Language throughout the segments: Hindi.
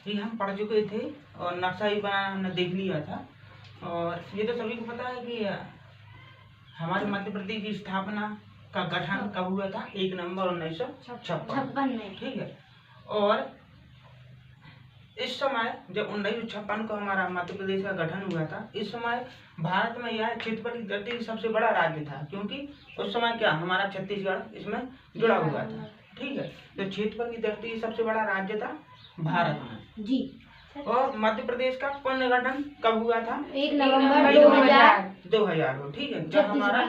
ये हम पढ़ चुके थे और नक्शा भी बनाना हमने देख लिया था। और ये तो सभी को पता है कि हमारे मध्य प्रदेश की स्थापना का गठन कब हुआ था? 1 नवंबर 1956 में। ठीक है। और इस समय जब 1956 को हमारा मध्य प्रदेश का गठन हुआ था, इस समय भारत में यह क्षेत्रफल की दृष्टि से सबसे बड़ा राज्य था, क्योंकि उस समय क्या हमारा छत्तीसगढ़ इसमें जुड़ा हुआ था। ठीक है। तो क्षेत्रफल की दृष्टि से सबसे बड़ा राज्य था भारत में जी। और मध्य प्रदेश का पुनर्गठन कब हुआ था? 1 नवंबर 2000 को। ठीक है। जब हमारा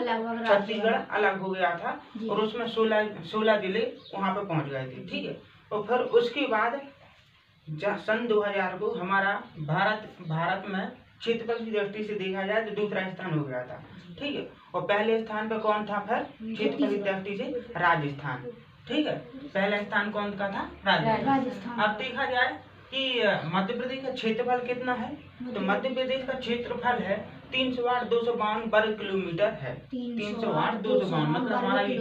छत्तीसगढ़ अलग हो गया था और उसमें 16 जिले वहाँ पे पहुँच गए थे। ठीक है। और फिर उसके बाद सन 2000 को हमारा भारत में क्षेत्रफल की दृष्टि से देखा जाए तो दूसरा स्थान हो गया था। ठीक है। और पहले स्थान पे कौन था? फिर क्षेत्रफल की दृष्टि से राजस्थान। ठीक है। पहला स्थान कौन का था? राजस्थान। अब देखा जाए कि मध्य प्रदेश का क्षेत्रफल कितना है, तो मध्य प्रदेश का क्षेत्रफल है 308,252 वर्ग किलोमीटर है। 308,252 मतलब हमारा ये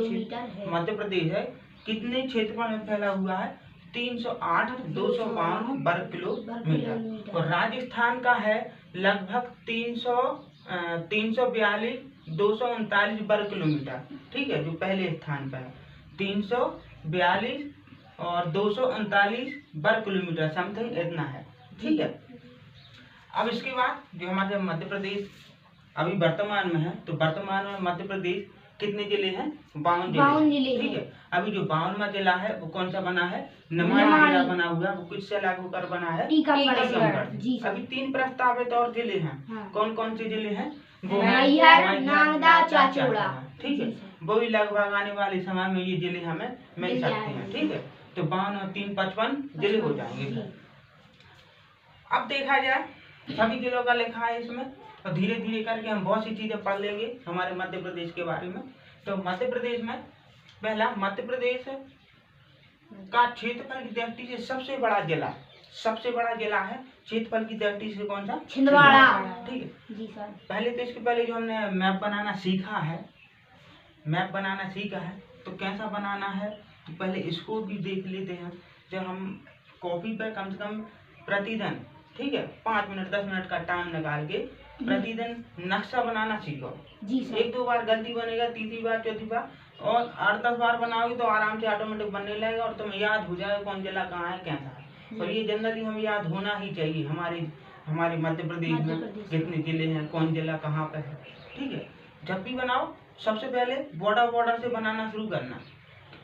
मध्य प्रदेश है कितने क्षेत्रफल में फैला हुआ है? 308,252 वर्ग किलोमीटर। और राजस्थान का है लगभग 342,239 वर्ग किलोमीटर। ठीक है। जो पहले स्थान पर है 342 और 239 वर्ग किलोमीटर समथिंग इतना है। ठीक है। अब इसके बाद जो हमारे मध्य प्रदेश अभी वर्तमान में है, तो वर्तमान में मध्य प्रदेश कितने जिले हैं? 52 जिले। ठीक है। अभी जो 52वां जिला है वो कौन सा बना है? निमाड़ी जिला बना हुआ। वो किससे अलग होकर बना है? टीकमगढ़। अभी 3 प्रस्तावित और जिले हैं। कौन कौन से जिले हैं? चाचौड़ा। ठीक है। वो भी लगभग आने वाले समय में ये जिले हमें मिल सकते हैं। ठीक है। तो 52 और 3 55 जिले हो जाएंगे। अब देखा जाए सभी जिलों का लिखा है इसमें, और धीरे धीरे करके हम बहुत सी चीजें पढ़ लेंगे हमारे मध्य प्रदेश के बारे में। तो मध्य प्रदेश में पहला, मध्य प्रदेश का क्षेत्रफल की दृष्टि से सबसे बड़ा जिला है क्षेत्रफल की दृष्टि से कौन सा? छिंदवाड़ा। ठीक है जी सर। पहले तो इसके पहले जो हमने मैप बनाना सीखा है तो कैसा बनाना है, तो पहले इसको भी देख लेते हैं। जब हम कॉपी पर कम से कम प्रतिदिन, ठीक है, 5 मिनट 10 मिनट का टाइम निकाल के प्रतिदिन नक्शा बनाना सीखो जी सर। 1-2 बार गलती बनेगा, तीसरी बार चौथी बार और 8-10 बार बनाओगे तो आराम से ऑटोमेटिक बनने लगेगा और तुम्हें याद हो जाएगा कौन जिला कहाँ है कैसा है। और ये जनरली हमें याद होना ही चाहिए हमारे मध्य प्रदेश में कितने जिले हैं, कौन जिला कहाँ पे है। ठीक है। जब भी बनाओ सबसे पहले बॉर्डर से बनाना शुरू करना।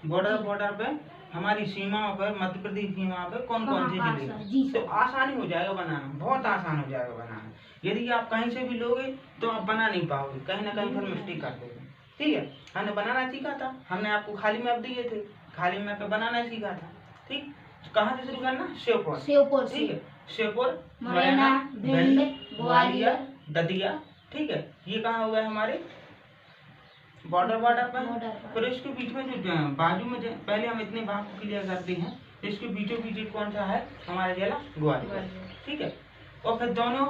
बॉर्डर पे हमारी सीमाओं पर, मध्य प्रदेश सीमा पे कौन कौन से जिले, तो आसानी हो जाएगा बनाना, बहुत आसान हो जाएगा बनाना। यदि आप कहीं से भी लोगे तो आप बना नहीं पाओगे, कहीं ना कहीं फिर मिस्टेक कर दोगे। ठीक है। हमने बनाना सीखा था, हमने आपको खाली मैप दिए थे, खाली मैप पे बनाना सीखा था। ठीक। कहाँ से शुरू करना? श्योपुर। ठीक है। श्योपुर, मुरैना, भिंड, ग्वालियर, दतिया। ठीक है। ये कहाँ हुआ है? हमारे बॉर्डर पर। फिर इसके बीच में जो बाजू में पहले हम इतने भाग को क्लियर करते हैं, इसके बीचों बीच कौन सा है? हमारा जिला ग्वालियर। ठीक है। और फिर दोनों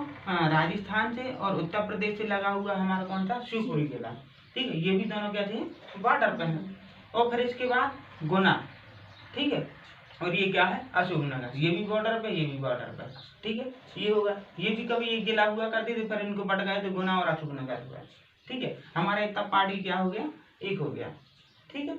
राजस्थान से और उत्तर प्रदेश से लगा हुआ हमारा कौन सा? शिवपुरी जिला। ठीक है। ये भी दोनों क्या थे? बॉर्डर पे हैं। और फिर इसके बाद गुना। ठीक है। और ये क्या है? अशोकनगर। ये भी बॉर्डर पे, ये भी बॉर्डर पे। ठीक है। ये होगा, ये भी कभी एक जिला हुआ करते थे, फिर इनको बट गए तो गुना और अशोकनगर हुआ। ठीक है। हमारा इतना पार्टी क्या हो गया? एक हो गया। ठीक है।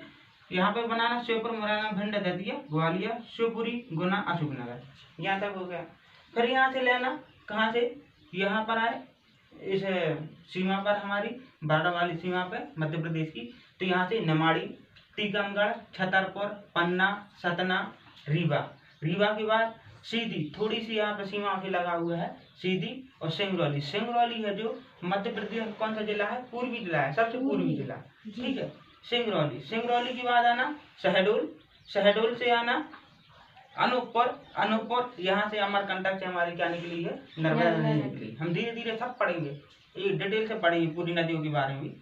यहाँ पे बनाना श्योपुर, मुरैना, भिंड, दतिया, ग्वालियर, शिवपुरी, गुना, अशोकनगर, यहाँ तक हो गया। फिर यहाँ से लेना कहाँ से? यहाँ पर आए इस सीमा पर, हमारी बॉर्डर वाली सीमा पे मध्य प्रदेश की, तो यहाँ से निमाड़ी, टीकमगढ़, छतरपुर, पन्ना, सतना, रीवा के बाद सीधी थोड़ी सी यहाँ पे सीमा पे लगा हुआ है सीधी, और सिंगरौली है जो मध्य प्रदेश कौन सा जिला है? पूर्वी जिला है, सबसे पूर्वी जिला। ठीक है। सिंगरौली के बाद आना शहडोल से आना अनूपपुर, यहाँ से अमरकंटक से हमारी क्या निकली है? नर्मदा नदी निकली। हम धीरे धीरे सब पढ़ेंगे, एक डिटेल से पढ़ेंगे पूरी नदियों के बारे में।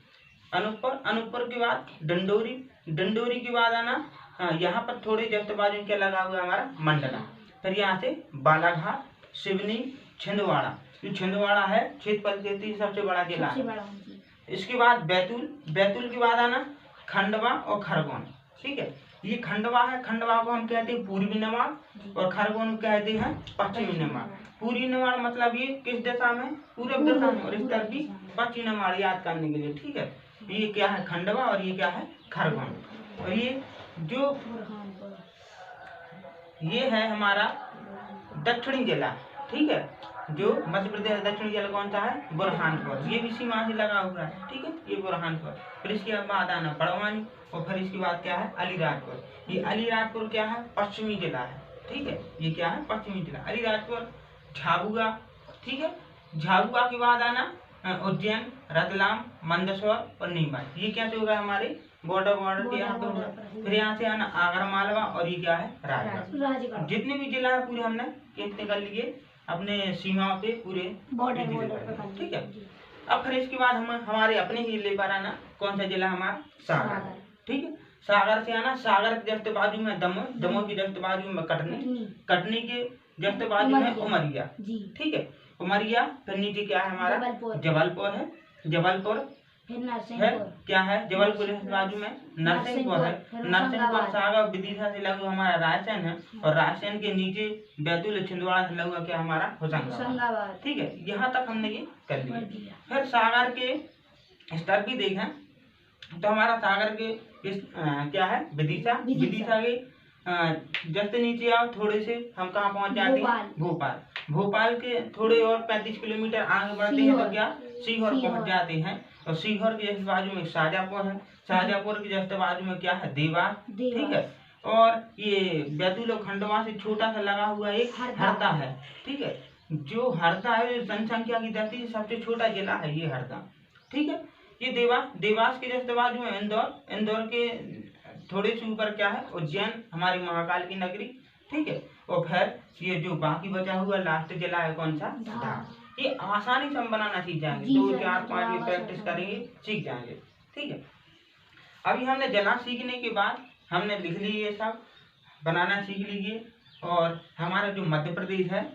अनूपपुर के बाद डंडोरी के बाद आना यहाँ पर थोड़े जस्ट बाजू क्या लगा हुआ है? हमारा मंडला। फिर यहाँ से बालाघाट, सिवनी, छिंदवाड़ा। ये छिंदवाड़ा है क्षेत्रफल के सबसे बड़ा जिला। इसके बाद बैतूल के बाद आना खंडवा और खरगोन। ठीक है। ये खंडवा है, खंडवा को हम कहते हैं पूर्वी नवाब और खरगोन को कहते हैं पश्चिमी नवाब। पूर्वी नवाब मतलब ये किस दिशा में, पूर्व दिशा में, और इस तरफ भी पश्चिमी नवाब याद करने के लिए, ठीक है। ये क्या है खंडवा और ये क्या है खरगोन। और ये जो ये है हमारा दक्षिणी जिला, ठीक है। जो मध्य प्रदेश दक्षिणी जिला कौन सा है, बुरहानपुर, ये भी सीमा से लगा हुआ है, ठीक है, ये बुरहानपुर। फिर इसके बाद आना बड़वानी और फिर इसके बाद क्या है अलीराजपुर। ये अलीराजपुर क्या है पश्चिमी जिला है, ठीक है, ये क्या है पश्चिमी जिला अलीराजपुर। झाबुआ, ठीक है, झाबुआ के बाद आना उज्जैन, रतलाम, मंदसौर और नीमच। ये क्या होगा हमारे बॉर्डर के यहाँ पे होगा। फिर यहाँ से आना आगर मालवा और ये क्या है राजगढ़। जितने भी जिला है पूरे हमने कितने कर लिए अपने सीमाओं पे पूरे बॉर्डर, ठीक है। अब फिर इसके बाद हम हमारे अपने ही जिले पर आना, कौन सा जिला हमारा सागर, ठीक है। सागर से आना, सागर के जस्ट बाजू में दमोह, दमोह की जस्ट बाजू में कटनी, कटनी के जस्ट बाजू में उमरिया, ठीक है, उमरिया। फिर नीचे क्या है हमारा जबलपुर है, जबलपुर है क्या है जबलपुर के बाजू में नरसिंहपुर है, नरसिंहपुर सागर विदिशा से लगा हमारा रायसेन है, और रायसेन के नीचे बैतूल छिंदवाड़ा से लगा क्या हमारा होशंगाबाद, ठीक है। यहाँ तक हमने ये कर लिया। फिर सागर के स्तर भी देखें तो हमारा सागर के क्या है विदिशा, विदिशा के जस्ट नीचे आओ थोड़े से हम कहाँ पहुँच जाते हैं भोपाल, भोपाल के थोड़े और 35 किलोमीटर आगे बढ़ते हैं तो क्या सीहोर पहुँच जाते हैं। और सीहोर के जस्ट बाजू में शाहजहाँपुर है, शाहजहाँपुर के जस्ट बाजू में क्या है देवास, ठीक है। और ये बैतूल और खंडवा से छोटा सा लगा हुआ एक हरदा है, ठीक है। जो हरदा है जो जनसंख्या की दृष्टि से सबसे छोटा जिला है ये हरदा, ठीक है। ये देवास के जस्ट बाजू में इंदौर, इंदौर के थोड़े से ऊपर क्या है उज्जैन, हमारी महाकाल की नगरी, ठीक है। और फिर ये जो बाकी बचा हुआ लास्ट जिला है कौन सा धार। ये आसानी से हम बनाना सीख जाएंगे, 2 4 5 में प्रैक्टिस करेंगे सीख जाएंगे, ठीक है। अभी हमने जिला सीखने के बाद हमने लिख ली ये सब बनाना सीख लीजिए। और हमारा जो मध्य प्रदेश है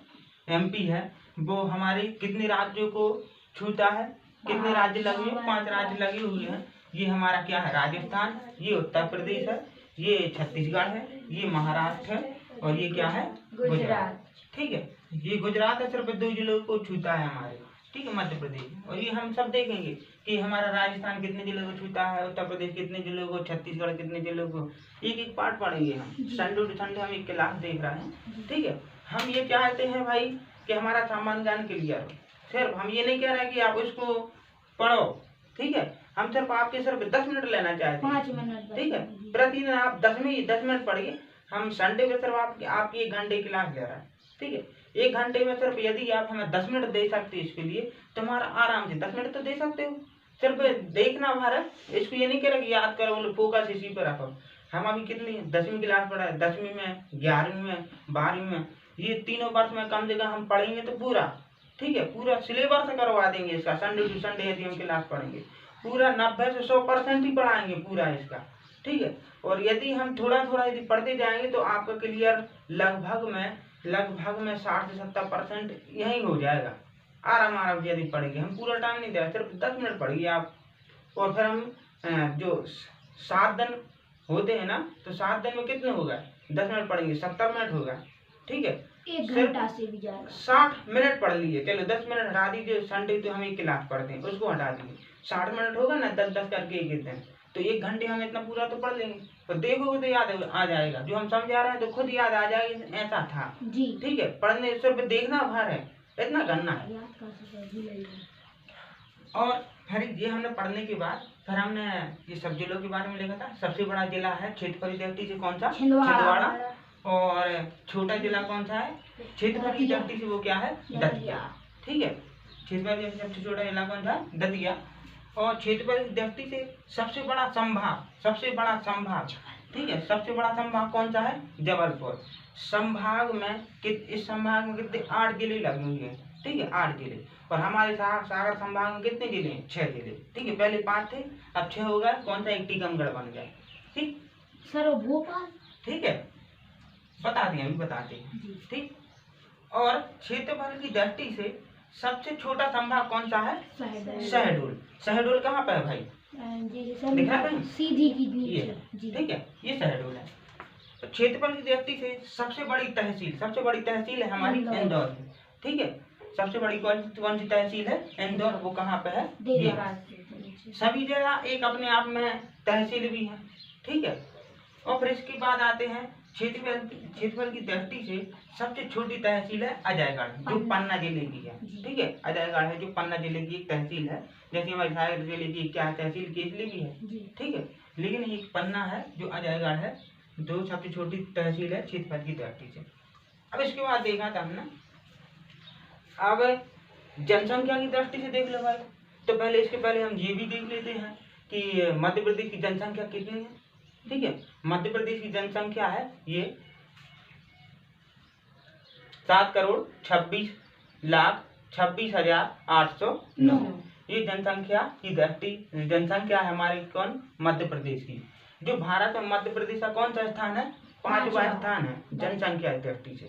MP है वो हमारे कितने राज्यों को छूता है, कितने राज्य लगे हुए 5 राज्य लगे हुए हैं। ये हमारा क्या है राजस्थान, ये उत्तर प्रदेश है, ये छत्तीसगढ़ है, ये महाराष्ट्र है और ये क्या है गुजरात, ठीक है। ये गुजरात है सिर्फ 2 जिलों को छूता है हमारे, ठीक है मध्य प्रदेश। और ये हम सब देखेंगे कि हमारा राजस्थान कितने जिलों को छूता है, उत्तर प्रदेश कितने जिलों को, छत्तीसगढ़ कितने जिलों को, एक एक पार्ट पढ़ेंगे हम। संडे टू संडे हम एक क्लास देख रहे हैं, ठीक है। हम ये चाहते हैं भाई कि हमारा सामान्य ज्ञान क्लियर हो। सिर्फ हम ये नहीं कह रहे कि आप उसको पढ़ो, ठीक है। हम सिर्फ आपके सिर्फ 10 मिनट लेना चाहते हैं, 5 मिनट, ठीक है। प्रतिदिन आप 10 मिनट पढ़िए। हम संडे में सिर्फ आपकी 1 घंटे की क्लास ले रहे हैं, ठीक है। 1 घंटे में सिर्फ यदि आप हमें 10 मिनट दे सकते हैं इसके लिए तो हमारा आराम से 10 मिनट तो दे सकते हो। सिर्फ देखना हमारा, इसको ये नहीं कह रहा कि याद करो, बोलो फोकस इसी पर रखो। हम अभी कितनी 10वीं क्लास पढ़ा है, 10वीं में, 11वीं में, 12वीं में, ये तीनों वर्ष में कम से कम हम पढ़ेंगे तो पूरा, ठीक है, पूरा सिलेबस करवा देंगे इसका। संडे टू संडे यदि हम क्लास पढ़ेंगे पूरा 90 से 100% ही पढ़ाएंगे पूरा इसका, ठीक है। और यदि हम थोड़ा थोड़ा यदि पढ़ते जाएंगे तो आपका क्लियर लगभग में 60 से 70% यही हो जाएगा। आराम से यदि पढ़ेंगे, हम पूरा टाइम नहीं दे रहे, सिर्फ 10 मिनट पढ़िए आप। और फिर हम जो 7 दिन होते हैं ना, तो 7 दिन में कितने होगा, 10 मिनट पढ़ेंगे 70 मिनट होगा, ठीक है। 1 घंटा से भी ज्यादा 60 मिनट पढ़ लीजिए, चलो 10 मिनट हटा दीजिए। संडे तो हम एक क्लास पढ़ते हैं उसको हटा दीजिए, 60 मिनट होगा ना, 10-10 करके एक दिन, तो 1 घंटे हम इतना पूरा तो पढ़ लेंगे। तो देखोगे तो याद आ जाएगा, जो हम समझा रहे हैं तो खुद याद आ जाएगा ऐसा था जी, ठीक है। पढ़ने सिर्फ देखना भर है, इतना करना है। और फिर ये हमने पढ़ने के बाद फिर हमने ये सब जिलों के बारे में लिखा था। सबसे बड़ा जिला है क्षेत्रफल दृष्टि से कौन सा, छिंदवाड़ा। और छोटा जिला कौन सा है क्षेत्रफल की दृष्टि से, वो क्या है दतिया, ठीक है। क्षेत्रफल की सबसे छोटा जिला कौन सा, दतिया। और क्षेत्रफल की दृष्टि से सबसे बड़ा संभाग, ठीक है, सबसे बड़ा संभाग कौन सा है, जबलपुर। संभाग में इस संभाग में कितने 8 जिले लगे हुए हैं, ठीक है, 8 जिले। और हमारे सागर संभाग में कितने जिले हैं, 6 जिले, ठीक है। पहले 5 थे, अब 6 हो गए। कौन सा, एक टीकमगढ़ बन गया, ठीक सर भोपाल, ठीक है, बताते हैं अभी बताते हैं, ठीक। और क्षेत्रफल की दृष्टि से सबसे छोटा संभाग कौन सा है, शहडोल। शहडोल कहाँ पे है भाई, दिख रहा है, सीधी की ये, ठीक है, ये शहडोल है। तो क्षेत्रफल की दृष्टि से सबसे बड़ी तहसील है हमारी इंदौर है। ठीक है, सबसे बड़ी कौन सी तहसील है? इंदौर। वो कहाँ पे है? ये सभी जगह एक अपने आप में तहसील भी है। ठीक है, और फिर इसके बाद आते हैं क्षेत्रफल की दृष्टि से सबसे छोटी तहसील है अजयगढ़, जो पन्ना जिले की है। ठीक है, अजयगढ़ है जो पन्ना जिले की एक तहसील है। जैसे हमारे सागर जिले की क्या तहसील केसली भी है। ठीक है, लेकिन एक पन्ना है जो अजयगढ़ है, जो सबसे छोटी तहसील है क्षेत्रफल की दृष्टि से। अब इसके बाद देखा था हमने, अब जनसंख्या की दृष्टि से देख लो भाई। तो पहले इसके पहले हम ये भी देख लेते हैं कि मध्य प्रदेश की जनसंख्या कितनी है। ठीक है, मध्य प्रदेश की जनसंख्या है ये 7,26,26,809। ये जनसंख्या है हमारे कौन? मध्य प्रदेश की। जो भारत में मध्य प्रदेश का कौन सा स्थान है? 5वां स्थान है जनसंख्या की दृष्टि से।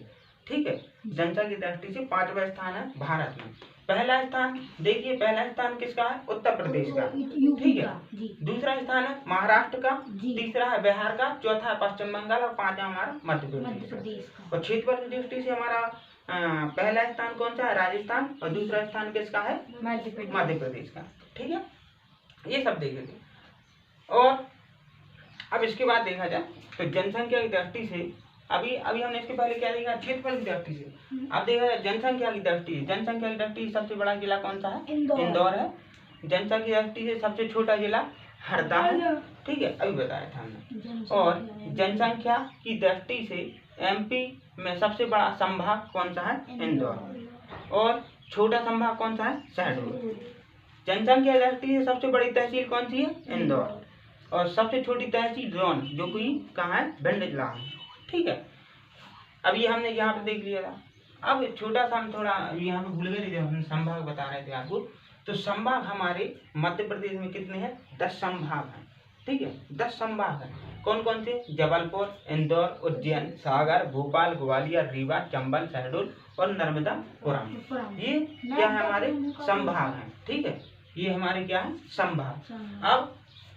ठीक है, जनसंख्या की दृष्टि से 5वां स्थान है भारत में। पहला स्थान देखिए, पहला स्थान किसका है? उत्तर प्रदेश का। ठीक है, दूसरा स्थान है महाराष्ट्र का, तीसरा है बिहार का, चौथा है पश्चिम बंगाल और पांचवा हमारा मध्य प्रदेश का। और क्षेत्रफल की दृष्टि से हमारा पहला स्थान कौन सा है? राजस्थान। और दूसरा स्थान किसका है? मध्य प्रदेश का। ठीक है, ये सब देखेंगे। और अब इसके बाद देखा जाए तो जनसंख्या की दृष्टि से अभी हमने इसके पहले क्या देखा? क्षेत्रफल की दृष्टि से। अब देखा जाए जनसंख्या की दृष्टि से सबसे बड़ा जिला कौन सा है? इंदौर है। जनसंख्या की दृष्टि से सबसे छोटा जिला हरदा है। ठीक है, अभी बताया था हमने। और जनसंख्या की दृष्टि से एमपी में सबसे बड़ा संभाग कौन सा है? इंदौर। और छोटा संभाग कौन सा है? शहडोल। जनसंख्या की दृष्टि से सबसे बड़ी तहसील कौन सी है? इंदौर। और सबसे छोटी तहसील रौन, जो कि कहाँ है? भिंड जिला है। ठीक है, अब ये हमने यहाँ पे देख लिया था। अब छोटा सा हम थोड़ा यहाँ पे भूल गए, जब हम संभाग बता रहे थे आपको, तो संभाग हमारे मध्य प्रदेश में कितने हैं? 10 संभाग हैं। ठीक है, 10 संभाग हैं। कौन कौन से? जबलपुर, इंदौर, उज्जैन, सागर, भोपाल, ग्वालियर, रीवा, चंबल, शहडोल और नर्मदापुरम। ये क्या है? हमारे संभाग हैं। ठीक है, ये हमारे क्या है? संभाग। अब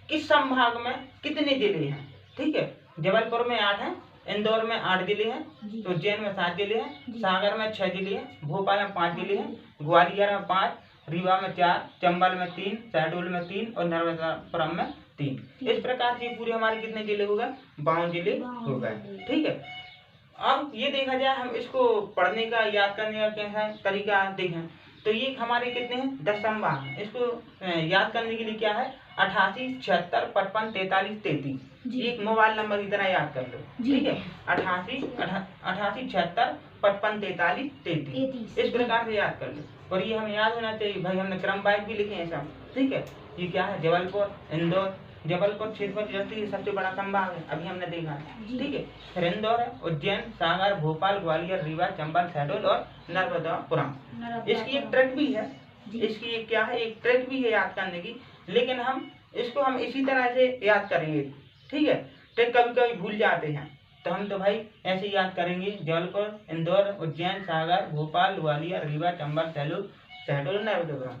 किस संभाग में कितने जिले हैं? ठीक है, जबलपुर में 8 हैं, इंदौर में 8 जिले हैं, उज्जैन में 7 जिले हैं, सागर में 6 जिले हैं, भोपाल में 5 जिले हैं, ग्वालियर में 5, रीवा में 4, चंबल में 3, शहडोल में 3 और नर्मदापुरम में 3। इस प्रकार से पूरे हमारे कितने जिले हो गए? 52 जिले हो गए। ठीक है, अब ये देखा जाए, हम इसको पढ़ने का, याद करने का कैसा तरीका देखें तो ये हमारे कितने हैं? 10 संभाग हैं। इसको याद करने के लिए क्या है? 88 76 55 43 33। एक मोबाइल नंबर की तरह याद कर लो। ठीक है, 88 76 55 43 33। इस प्रकार से याद कर लो। और ये हमें याद होना चाहिए भाई, हमने क्रम वाइज भी लिखे हैं सब। ठीक है, ये क्या है? जबलपुर, इंदौर। जबलपुर क्षेत्रफल की दृष्टि से सबसे बड़ा संभाग है, अभी हमने देखा। ठीक है, फिर इंदौर है, उज्जैन, सागर, भोपाल, ग्वालियर, रीवा, चंबल, शहडोल और नर्मदापुरम। इसकी एक ट्रिक भी है, इसकी एक क्या है? एक ट्रिक भी है याद करने की, लेकिन हम इसी तरह से याद करेंगे। ठीक है, ट्रिक कभी कभी भूल जाते हैं, तो हम तो भाई ऐसे याद करेंगे। जबलपुर, इंदौर, उज्जैन, सागर, भोपाल, ग्वालियर, रीवा, चंबल, शहडोल, नर्मदापुरम।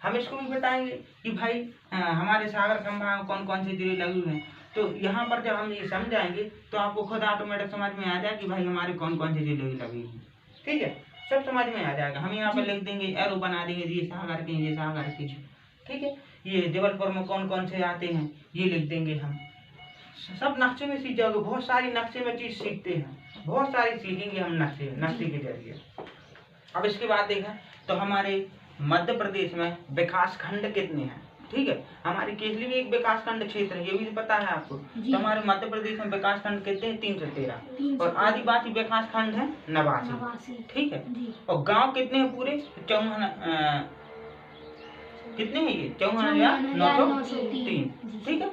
हम इसको भी बताएंगे कि भाई हमारे सागर संभाग में कौन कौन से जिले लगे हुए हैं। तो यहाँ पर जब हम ये समझाएंगे तो आपको खुद ऑटोमेटिक समझ में आ जाए कि भाई हमारे कौन कौन से जिले लगे हुए हैं। ठीक है, सब समझ में आ जाएगा। हम यहाँ पर लिख देंगे, एरो बना देंगे, ये सागर के। ठीक है, ये जबलपुर में कौन कौन से आते हैं ये लिख देंगे। हम सब नक्शे में सीख जाओगे। बहुत सारी नक्शे में चीज सीखते हैं, बहुत सारी सीखेंगे हम नक्शे के जरिए। अब इसके बाद देखा तो हमारे मध्य प्रदेश में विकास खंड कितने हैं? ठीक है, हमारी केसली भी एक विकास खंड क्षेत्र है, ये भी पता है आपको। तो हमारे मध्य प्रदेश में विकास खंड कितने हैं? 313। और आदिवासी विकास खंड है 89। ठीक है, और गांव कितने हैं? पूरे 54 कितने हैं? ये 54,903। ठीक है,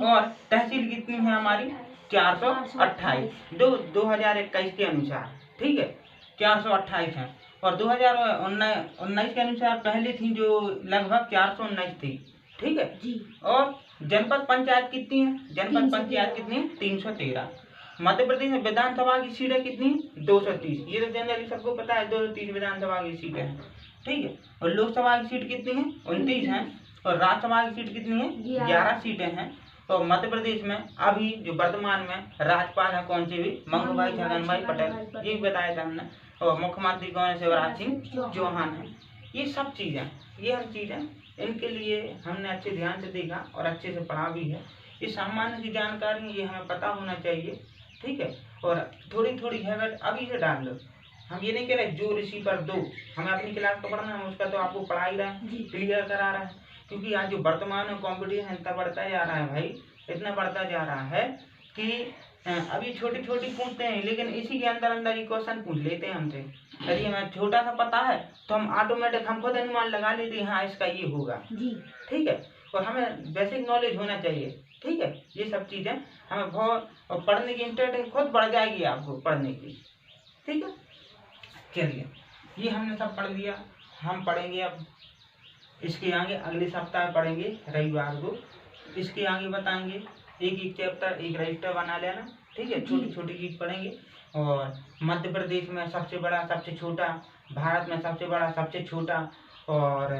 और तहसील कितनी है हमारी? 428 2021 के अनुसार। ठीक है, 428 है। और 2019 के अनुसार पहले थी जो लगभग 419 थी। ठीक है, और जनपद पंचायत कितनी है? जनपद पंचायत कितनी है? 313। मध्य प्रदेश में विधानसभा की सीटें कितनी है? 230। ये तो जनरली सबको पता है, 230 विधानसभा की सीटें हैं। ठीक है, और लोकसभा की सीट कितनी है? 29 है। और राज्यसभा की सीट कितनी है? 11 सीटें हैं। तो मध्य प्रदेश में अभी जो वर्तमान में राज्यपाल है कौन से भी मंगूभाई छगन भाई पटेल, ये भी बताया था हमने। और मुख्यमंत्री कौन है शिवराज सिंह चौहान है। ये सब चीज़ें, ये हर चीज़ें इनके लिए हमने अच्छे ध्यान से देखा और अच्छे से पढ़ा भी है। ये सामान्य सी जानकारी ये हमें पता होना चाहिए, ठीक है। और थोड़ी थोड़ी हैबिट अभी से डाल लो। हम ये नहीं कह रहे जो ऋषि पर दो, हमें अपनी क्लास को पढ़ना है, उसका तो आपको पढ़ा ही रहा है, क्लियर करा रहा है। क्योंकि आज जो वर्तमान में कॉम्पिटिशन इतना बढ़ता जा रहा है भाई, इतना बढ़ता जा रहा है कि अभी छोटी छोटी पूछते हैं, लेकिन इसी के अंदर अंदर ही क्वेश्चन पूछ लेते हैं हमसे। यदि हमें छोटा सा पता है तो हम ऑटोमेटिक हम खुद अनुमान लगा लेते हैं, हाँ इसका ये होगा, ठीक है। और हमें बेसिक नॉलेज होना चाहिए, ठीक है। ये सब चीज़ें हमें बहुत, और पढ़ने की इंटरेस्ट खुद बढ़ जाएगी आपको पढ़ने की, ठीक है। चलिए ये हमने सब पढ़ लिया, हम पढ़ेंगे अब इसके आगे अगले सप्ताह पढ़ेंगे रविवार को। इसके आगे बताएंगे एक एक चैप्टर, एक रजिस्टर बना लेना, ठीक है। छोटी छोटी चीज पढ़ेंगे। और मध्य प्रदेश में सबसे बड़ा सबसे छोटा, भारत में सबसे बड़ा सबसे छोटा, और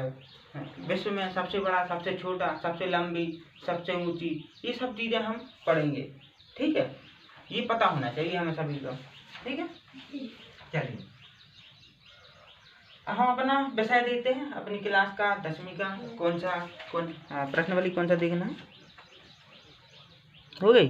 विश्व में सबसे बड़ा सबसे छोटा, सबसे लंबी सबसे ऊंची, ये सब चीज़ें हम पढ़ेंगे, ठीक है। ये पता होना चाहिए हमें सभी को, ठीक है। चलिए हम अपना विषय देते हैं अपनी क्लास का 10वीं का। कौन प्रश्नावली कौन सा देखना है, हो गई।